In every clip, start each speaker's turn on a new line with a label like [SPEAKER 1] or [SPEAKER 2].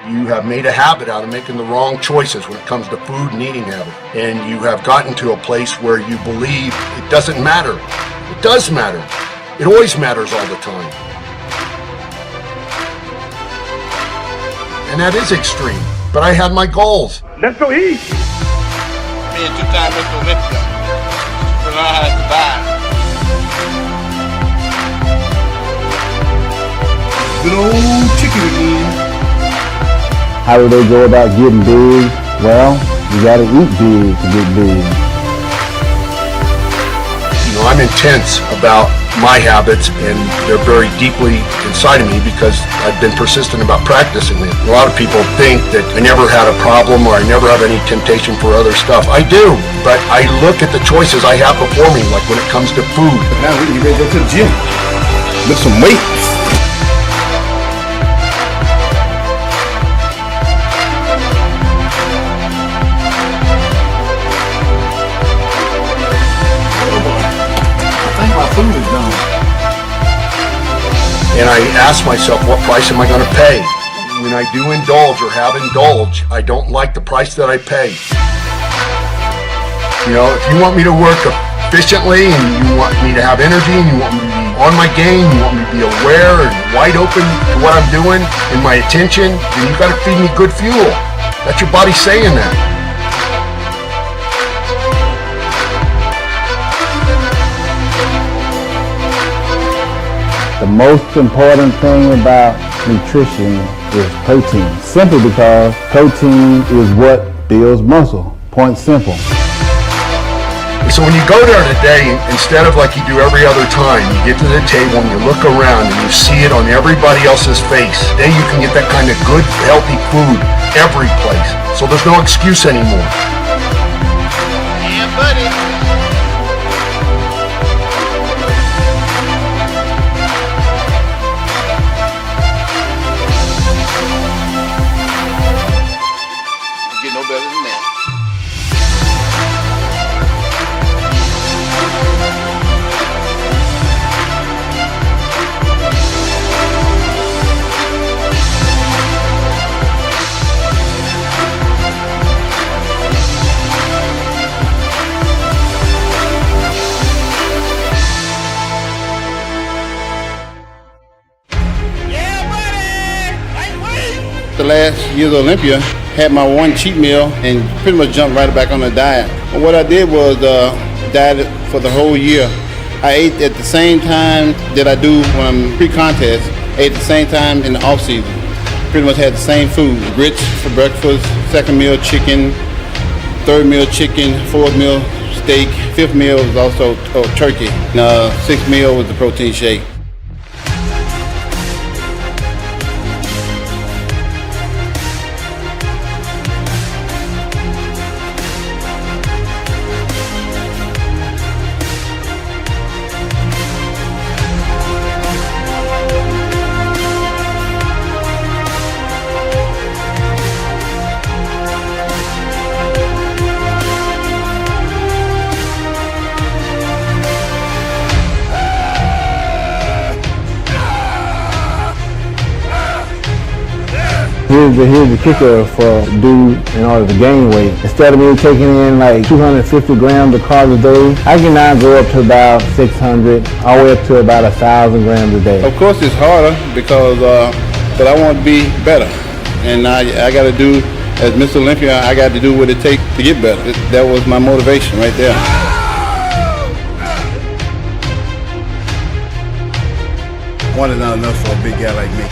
[SPEAKER 1] You have made a habit out of making the wrong choices when it comes to food and eating habit. And you have gotten to a place where you believe it doesn't matter. It does matter. It always matters all the time. And that is extreme. But I had my goals.
[SPEAKER 2] Let's go eat.
[SPEAKER 3] Me and two-time Mr. Olympia. To learn how to survive.
[SPEAKER 1] Good old chicken again.
[SPEAKER 4] How do they go about getting big? Well, you gotta eat big to get big.
[SPEAKER 1] You know, I'm intense about my habits, and they're very deeply inside of me because I've been persistent about practicing them. A lot of people think that I never had a problem or I never have any temptation for other stuff. I do, but I look at the choices I have before me, like when it comes to food.
[SPEAKER 2] Now we can go to the gym. Lift some weights.
[SPEAKER 1] Food is done. And I ask myself, what price am I going to pay? When I do indulge or have indulged, I don't like the price that I pay. You know, if you want me to work efficiently and you want me to have energy and you want me to be on my game, you want me to be aware and wide open to what I'm doing and my attention, then you've got to feed me good fuel. That's your body saying that.
[SPEAKER 4] The most important thing about nutrition is protein, simply because protein is what builds muscle, point simple.
[SPEAKER 1] So when you go there today, instead of like you do every other time, you get to the table and you look around and you see it on everybody else's face. Today you can get that kind of good, healthy food every place. So there's no excuse anymore.
[SPEAKER 3] Yeah, buddy. No better than that.
[SPEAKER 5] Yeah, buddy!
[SPEAKER 3] The last year's Olympia, had my one cheat meal and pretty much jumped right back on the diet. And what I did was dieted for the whole year. I ate at the same time that I do when I'm pre-contest, ate at the same time in the off season. Pretty much had the same food, grits for breakfast, second meal chicken, third meal chicken, fourth meal steak, fifth meal was also turkey, and sixth meal was the protein shake.
[SPEAKER 4] Here's the kicker for a dude in order to gain weight. Instead of me taking in like 250 grams of carbs a day, I can now go up to about 600, all the way up to about 1,000 grams a day.
[SPEAKER 3] Of course it's harder because, but I want to be better. And I got to do, as Mr. Olympia, I got to do what it takes to get better. That was my motivation right there.
[SPEAKER 2] One is not enough for a big guy like me.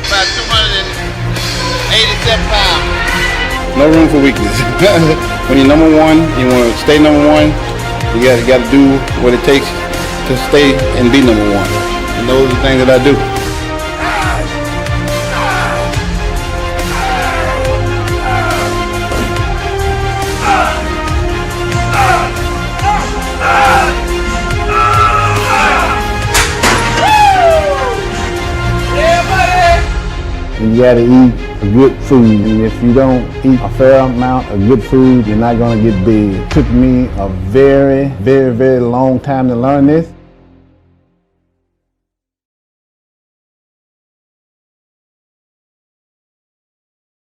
[SPEAKER 3] About 287 pounds.
[SPEAKER 6] No room for weakness. When you're number one, you want to stay number one. You got to do what it takes to stay and be number one. And those are the things that I do.
[SPEAKER 5] Yeah,
[SPEAKER 4] you gotta eat good food. And if you don't eat a fair amount of good food, you're not gonna get big. It took me a very long time to learn this.